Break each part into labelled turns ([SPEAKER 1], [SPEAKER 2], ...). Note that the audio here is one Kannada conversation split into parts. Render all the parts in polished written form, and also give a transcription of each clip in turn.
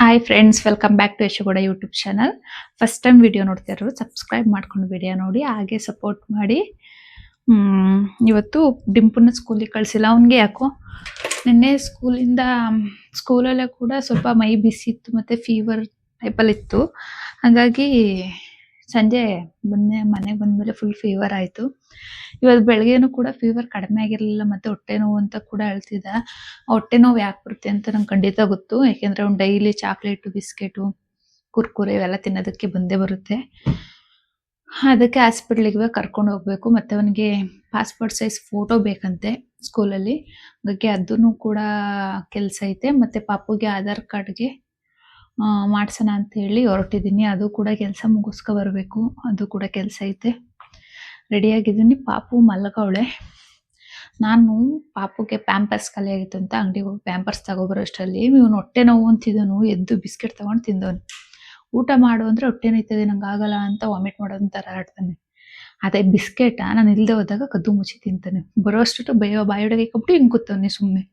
[SPEAKER 1] Hi friends, welcome back to Yashogowda YouTube channel. First time video ನೋಡ್ತಾ ಇರೋರು ಸಬ್ಸ್ಕ್ರೈಬ್ ಮಾಡ್ಕೊಂಡು ವಿಡಿಯೋ ನೋಡಿ, ಹಾಗೆ ಸಪೋರ್ಟ್ ಮಾಡಿ. ಇವತ್ತು ಡಿಂಪುನ ಸ್ಕೂಲಿಗೆ ಕಳಿಸಿಲ್ಲ. ಅವನಿಗೆ ಯಾಕೋ ನಿನ್ನೆ ಸ್ಕೂಲಲ್ಲೇ ಕೂಡ ಸ್ವಲ್ಪ ಮೈ ಬಿಸಿ ಇತ್ತು, ಮತ್ತು ಫೀವರ್ ಟೈಪಲ್ಲಿ ಇತ್ತು. ಹಾಗಾಗಿ ಸಂಜೆ ಮನೆಗೆ ಬಂದಮೇಲೆ ಫುಲ್ ಫೀವರ್ ಆಯಿತು. ಇವತ್ತು ಬೆಳಗ್ಗೆನೂ ಕೂಡ ಫೀವರ್ ಕಡಿಮೆ ಆಗಿರಲಿಲ್ಲ, ಮತ್ತು ಹೊಟ್ಟೆ ನೋವು ಅಂತ ಕೂಡ ಹೇಳ್ತಿದ್ದ. ಹೊಟ್ಟೆ ನೋವು ಯಾಕೆ ಬರುತ್ತೆ ಅಂತ ನಂಗೆ ಖಂಡಿತ ಗೊತ್ತು. ಯಾಕೆಂದರೆ ಅವ್ನು ಡೈಲಿ ಚಾಕ್ಲೇಟು, ಬಿಸ್ಕೆಟು, ಕುರ್ಕುರೆ ಇವೆಲ್ಲ ತಿನ್ನೋದಕ್ಕೆ ಬಂದೇ ಬರುತ್ತೆ. ಅದಕ್ಕೆ ಹಾಸ್ಪಿಟ್ಲಿಗೆ ಕರ್ಕೊಂಡು ಹೋಗಬೇಕು. ಮತ್ತು ಅವನಿಗೆ ಪಾಸ್ಪೋರ್ಟ್ ಸೈಜ್ ಫೋಟೋ ಬೇಕಂತೆ ಸ್ಕೂಲಲ್ಲಿ. ಹಾಗಾಗಿ ಅದನ್ನು ಕೂಡ ಕೆಲಸ ಐತೆ. ಮತ್ತು ಪಾಪುಗೆ ಆಧಾರ್ ಕಾರ್ಡ್ಗೆ ಮಾಡ್ಸೋಣ ಅಂತ ಹೇಳಿ ಹೊರಟಿದ್ದೀನಿ. ಅದು ಕೂಡ ಕೆಲಸ ಮುಗಿಸ್ಕೊ ಬರಬೇಕು. ಅದು ಕೂಡ ಕೆಲಸ ಐತೆ. ರೆಡಿಯಾಗಿದ್ದೀನಿ. ಪಾಪು ಮಲಗವಳೆ. ನಾನು ಪಾಪುಗೆ ಪ್ಯಾಂಪರ್ಸ್ ಖಾಲಿ ಆಗಿತ್ತು ಅಂತ ಅಂಗಡಿಗೆ ಹೋಗಿ ಪ್ಯಾಂಪರ್ಸ್ ತಗೊಬರೋ ಅಷ್ಟರಲ್ಲಿ ಇವನು ಹೊಟ್ಟೆ ನೋವು ಅಂತಿದ್ದನು. ಎದ್ದು ಬಿಸ್ಕೆಟ್ ತೊಗೊಂಡು ತಿಂದವನು. ಊಟ ಮಾಡು ಅಂದರೆ ಹೊಟ್ಟೆ ನೋಯ್ತದೆ, ನಂಗೆ ಆಗಲ್ಲ ಅಂತ ವಾಮಿಟ್ ಮಾಡೋದು ಥರ ಆಡ್ತಾನೆ. ಅದೇ ಬಿಸ್ಕೆಟ ನಾನು ಇಲ್ಲದೆ ಹೋದಾಗ ಕದ್ದು ಮುಚ್ಚಿ ತಿಂತಾನೆ. ಬರೋ ಅಷ್ಟು ಬಾಯೊಳಗೆ ಇಕ್ಕೊಬಿಟ್ಟು ಹಿಂಗೆ ಕೂತವನೆ ಸುಮ್ಮನೆ.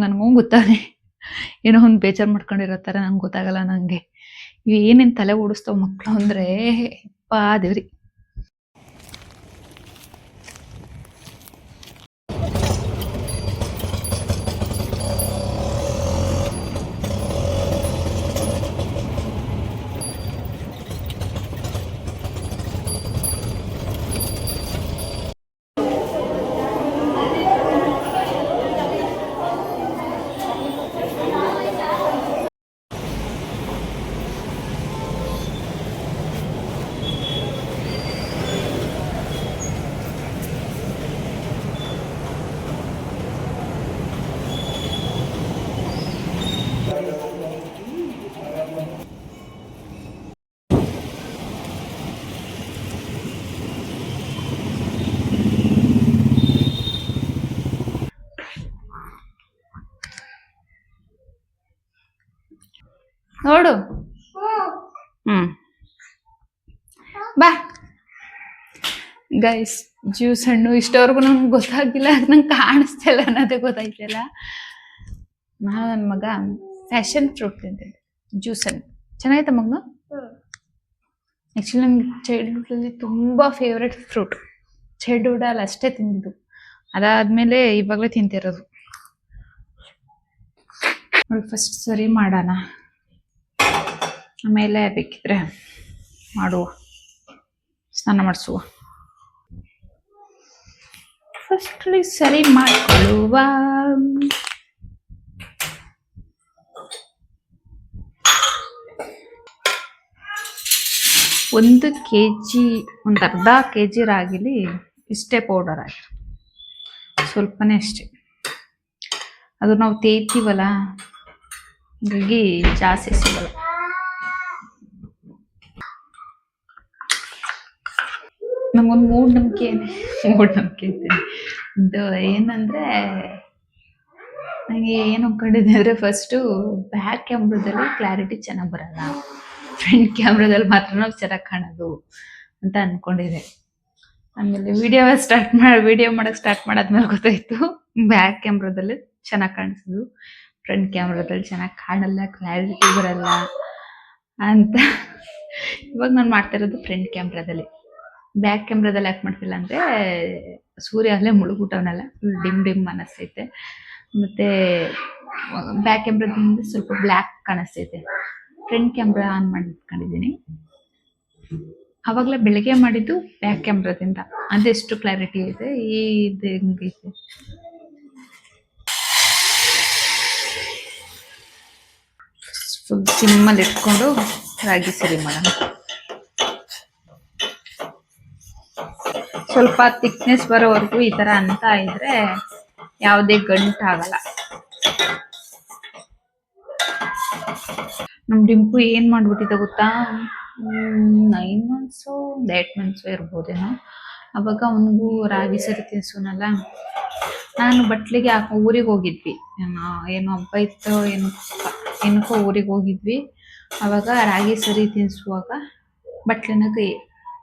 [SPEAKER 1] ನನಗೂ ಗೊತ್ತಾನೆ, ಏನೋ ಒಂದು ಬೇಜಾರು ಮಾಡ್ಕೊಂಡಿರೋ ಥರ. ನಂಗೆ ಗೊತ್ತಾಗಲ್ಲ. ನನಗೆ ಇವು ಏನೇನು ತಲೆ ಓಡಿಸ್ತಾವ ಮಕ್ಕಳು ಅಂದರೆ ಪಾ ದೇವ್ರಿ. ನೋಡು, ಬಾ ಗೈಸ್. ಜ್ಯೂಸ್ ಹಣ್ಣು ಇಷ್ಟವರೆಗೂ ನಂಗೆ ಗೊತ್ತಾಗಿಲ್ಲ, ನಂಗೆ ಕಾಣಿಸ್ತಿಲ್ಲ ಅನ್ನೋದೇ ಗೊತ್ತಾಯ್ತಿಲ್ಲ. ನಾನು ನನ್ನ ಮಗ ಫ್ಯಾಷನ್ ಫ್ರೂಟ್ ತಿಂತಿದ್ದೆ. ಜ್ಯೂಸ್ ಹಣ್ಣು ಚೆನ್ನಾಗೈತೆ ಮಗನು. ಆ್ಯಕ್ಚುಲಿ ನಂಗೆ ಚೈಲ್ಡ್ಹುಡ್ಡಲ್ಲಿ ತುಂಬ ಫೇವ್ರೆಟ್ ಫ್ರೂಟ್. ಚೈಲ್ಡ್ಹುಡ್ಡಲ್ಲಿ ಅಷ್ಟೇ ತಿಂದಿದ್ದು. ಅದಾದಮೇಲೆ ಇವಾಗಲೇ ತಿಂತಿರೋದು. ಫಸ್ಟ್ ಸರಿ ಮಾಡೋಣ, ಆಮೇಲೆ ಬೇಕಿದ್ರೆ ಮಾಡುವ, ಸ್ನಾನ ಮಾಡಿಸುವ. ಫಸ್ಟ್ಲಿ ಸರಿ ಮಾಡಿಕೊಳ್ಳುವ. ಒಂದು ಅರ್ಧ ಕೆ ಜಿ ರಾಗಿಲಿ ಇಷ್ಟೇ ಪೌಡರ್ ಆಗಿ, ಸ್ವಲ್ಪನೇ ಅಷ್ಟೇ. ಅದು ನಾವು ತೇಯ್ತೀವಲ್ಲ, ಹಾಗಾಗಿ ಜಾಸ್ತಿ ಸಿಗಲ್ಲ. ನಂಗೊಂದು ಮೂಢನಂಬಿಕೆ ಐತೆ. ಇದು ಏನಂದರೆ, ನನಗೆ ಏನು ಅಂದ್ಕೊಂಡಿದ್ದೆ ಅಂದರೆ, ಫಸ್ಟು ಬ್ಯಾಕ್ ಕ್ಯಾಮ್ರಾದಲ್ಲಿ ಕ್ಲಾರಿಟಿ ಚೆನ್ನಾಗಿ ಬರಲ್ಲ, ಫ್ರಂಟ್ ಕ್ಯಾಮ್ರಾದಲ್ಲಿ ಮಾತ್ರ ನಾವು ಚೆನ್ನಾಗಿ ಕಾಣೋದು ಅಂತ ಅಂದ್ಕೊಂಡಿದ್ದೆ. ಆಮೇಲೆ ವಿಡಿಯೋ ಮಾಡೋಕ್ಕೆ ಸ್ಟಾರ್ಟ್ ಮಾಡಾದ್ಮೇಲೆ ಗೊತ್ತಾಯಿತು ಬ್ಯಾಕ್ ಕ್ಯಾಮ್ರಾದಲ್ಲಿ ಚೆನ್ನಾಗಿ ಕಾಣಿಸೋದು, ಫ್ರಂಟ್ ಕ್ಯಾಮ್ರಾದಲ್ಲಿ ಚೆನ್ನಾಗಿ ಕಾಣಲ್ಲ, ಕ್ಲಾರಿಟಿ ಬರಲ್ಲ ಅಂತ. ಇವಾಗ ನಾನು ಮಾಡ್ತಾ ಫ್ರಂಟ್ ಕ್ಯಾಮ್ರಾದಲ್ಲಿ. ಬ್ಯಾಕ್ ಕ್ಯಾಮ್ರಾದಲ್ಲಿ ಯಾಕೆ ಮಾಡ್ತಿಲ್ಲ ಅಂದರೆ, ಸೂರ್ಯ ಅಲ್ಲೇ ಮುಳುಗ್ಬಿಟ್ಟವನಲ್ಲ, ಫುಲ್ ಡಿಮ್ ಅನ್ನಿಸ್ತೈತೆ. ಮತ್ತು ಬ್ಯಾಕ್ ಕ್ಯಾಮ್ರಾದಿಂದ ಸ್ವಲ್ಪ ಬ್ಲ್ಯಾಕ್ ಕಾಣಿಸ್ತೈತೆ. ಫ್ರಂಟ್ ಕ್ಯಾಮ್ರಾ ಆನ್ ಮಾಡಿ ಇಟ್ಕೊಂಡಿದ್ದೀನಿ. ಆವಾಗಲೇ ಬೆಳಗ್ಗೆ ಮಾಡಿದ್ದು ಬ್ಯಾಕ್ ಕ್ಯಾಮ್ರಾದಿಂದ, ಅದೆಷ್ಟು ಕ್ಲಾರಿಟಿ ಇದೆ. ಇದು ಹೆಂಗೈತೆ, ಫುಲ್ ಸಿಮ್ಮಲ್ಲಿ ಇಟ್ಕೊಂಡು ರಾಗಿ ಸರಿ ಮಾಡೋಣ. ಸ್ವಲ್ಪ ಥಿಕ್ನೆಸ್ ಬರೋವರೆಗೂ ಈ ಥರ ಅಂತ ಇದ್ರೆ ಯಾವುದೇ ಗಂಟಾಗಲ್ಲ. ನಮ್ಮ ಡಿಂಪು ಏನು ಮಾಡ್ಬಿಟ್ಟಿದೆ ಗೊತ್ತಾ, 9 ಮಂತ್ಸು 8 ಮಂತ್ಸು ಇರ್ಬೋದೇನೋ. ಅವಾಗ ಅವನಿಗೂ ರಾಗಿ ಸರಿ ತಿನ್ಸೋನಲ್ಲ. ನಾನು ಬಟ್ಲಿಗೆ ಊರಿಗೆ ಹೋಗಿದ್ವಿ, ಏನೋ ಹಬ್ಬ ಇತ್ತು, ಏನಕ್ಕೋ ಊರಿಗೆ ಹೋಗಿದ್ವಿ. ಅವಾಗ ರಾಗಿ ಸರಿ ತಿನ್ನಿಸುವಾಗ ಬಟ್ಲಿನ ಕೈ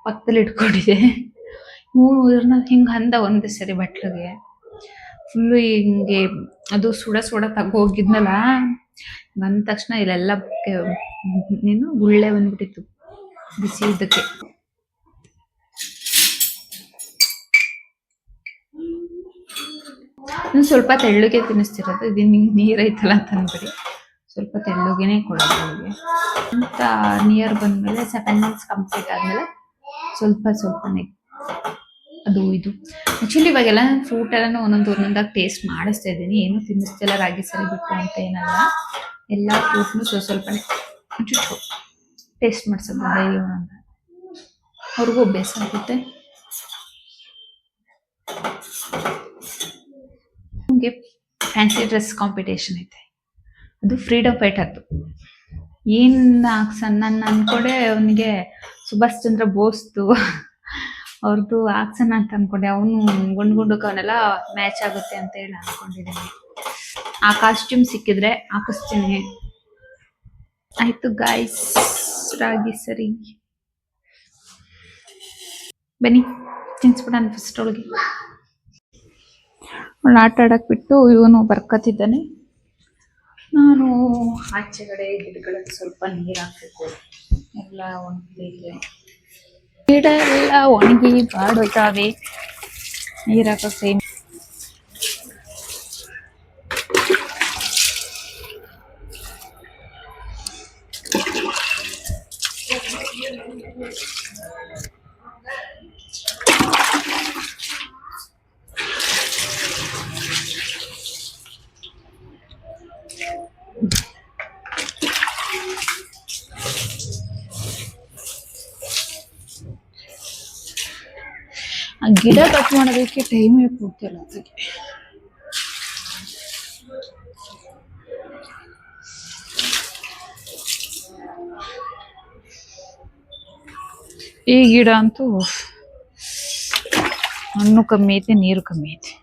[SPEAKER 1] ಪಕ್ಕದಲ್ಲಿ ಇಟ್ಕೊಂಡಿದ್ದೆ. ಹಿಂಗೆ ಅಂದ ಒಂದೇ ಸರಿ ಬಟ್ಲಿಗೆ. ಫುಲ್ಲು ಹಿಂಗೆ ಅದು ಸುಡ ತಗೋಗಿದ್ನಲ್ಲ, ಬಂದ ತಕ್ಷಣ ಇಲ್ಲೆಲ್ಲ ನೀನು ಗುಳ್ಳೆ ಬಂದ್ಬಿಟ್ಟಿತ್ತು ಬಿಸಿ ಇದ್ದಕ್ಕೆ. ನಾನು ಸ್ವಲ್ಪ ತೆಳ್ಳಗೆ ತಿನ್ನಿಸ್ತಿರೋದು, ಇದು ನೀರೈತಲ್ಲ ಅಂತ ಅಂದ್ಬಿಡಿ ಸ್ವಲ್ಪ ತೆಳ್ಳಗೆನೆ ಕೊಡೋದು ಅವಳಿಗೆ ಅಂತ. ನಿಯರ್ ಬಂದ್ಮೇಲೆ 7 months ಕಂಪ್ಲೀಟ್ ಆದ್ಮೇಲೆ ಸ್ವಲ್ಪ ಸ್ವಲ್ಪನೇ ಅದು ಇದು. ಆಕ್ಚುಲಿ ಇವಾಗೆಲ್ಲ ನಾನು ಫ್ರೂಟ್ ಎಲ್ಲ ಒಂದೊಂದಾಗಿ ಟೇಸ್ಟ್ ಮಾಡಿಸ್ತಾ ಇದ್ದೀನಿ, ಏನು ತಿನ್ನಿಸ್ತಿಲ್ಲ ರಾಗಿ ಸರಿ ಬಿಟ್ಟು ಅಂತ ಏನಲ್ಲ, ಎಲ್ಲ ಫ್ರೂಟ್ನು ಸ್ವಲ್ಪನೇ ಟೇಸ್ಟ್ ಮಾಡಿಸೋದು ಡೈಲಿ ಒಂದೊಂದು, ಅವ್ರಿಗೂ ಅಭ್ಯಾಸ ಆಗುತ್ತೆ. ನಮಗೆ ಫ್ಯಾನ್ಸಿ ಡ್ರೆಸ್ ಕಾಂಪಿಟೇಷನ್ ಐತೆ, ಅದು ಫ್ರೀಡಮ್ ಫೈಟರ್ದು. ಏನು ನಾನು ಅನ್ಕೊಂಡೆ ಅವನಿಗೆ ಸುಭಾಷ್ ಚಂದ್ರ ಬೋಸ್ದು ಅವ್ರದ್ದು ಹಾಕ್ಸೋಣ ಅಂತ ಅನ್ಕೊಂಡೆ, ಅವನು ಗುಂಡ್ಗುಂಡಕ್ಕೆ ಅವನೆಲ್ಲ ಮ್ಯಾಚ್ ಆಗುತ್ತೆ ಅಂತ ಹೇಳಿ ಅನ್ಕೊಂಡಿದ್ದೀನಿ. ಆ ಕಾಸ್ಟ್ಯೂಮ್ ಸಿಕ್ಕಿದ್ರೆ ಹಾಕಿಸ್ತೀನಿ. ಆಯ್ತು ಗಾಯ್ಸ್, ರಾಗಿ ಸರಿ ಬನ್ನಿ ತಿನ್ಸ್ಬಿಡೋಣ ಫಸ್ಟ್ ಒಳಗೆ. ಆಟ ಆಡಕ್ ಬಿಟ್ಟು ಇವನು ಬರ್ಕತ್ತಿದ್ದಾನೆ. ನಾನು ಆಚೆಗಡೆ ಗಿಡಗಳಿಗೆ ಸ್ವಲ್ಪ ನೀರು ಹಾಕ್ಬೇಕು, ಎಲ್ಲ ಒಣಗಿದೆ, ಗಿಡ ಎಲ್ಲ ಒಣಗಿ ಬಾಡೋಯ್ತಾವೆ, ನೀರು ಹಾಕೋಕೆ. ಆ ಗಿಡ ಕಟ್ ಮಾಡೋದಕ್ಕೆ ಟೈಮೇ ಕೊಡ್ತಿಲ್ಲ ಅದಕ್ಕೆ. ಈ ಗಿಡ ಅಂತೂ ಹಣ್ಣು ಕಮ್ಮಿ ಐತೆ, ನೀರು ಕಮ್ಮಿ ಐತೆ.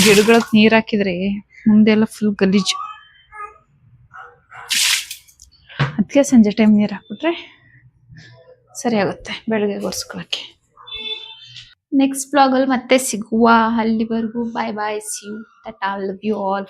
[SPEAKER 1] ಗಿಡಗಳಿಗೆ ನೀರ್ ಹಾಕಿದ್ರೆ ಮುಂದೆಲ್ಲ ಫುಲ್ ಗಲೀಜು, ಅದಕ್ಕೆ ಸಂಜೆ ಟೈಮ್ ನೀರು ಹಾಕ್ಬಿಟ್ರೆ ಸರಿ ಆಗುತ್ತೆ ಬೆಳಗ್ಗೆ ಒರೆಸ್ಕೊಳಕ್ಕೆ. ನೆಕ್ಸ್ಟ್ ಬ್ಲಾಗಲ್ಲಿ ಮತ್ತೆ ಸಿಗುವ, ಅಲ್ಲಿವರೆಗೂ bye bye, see you, tata, love you all.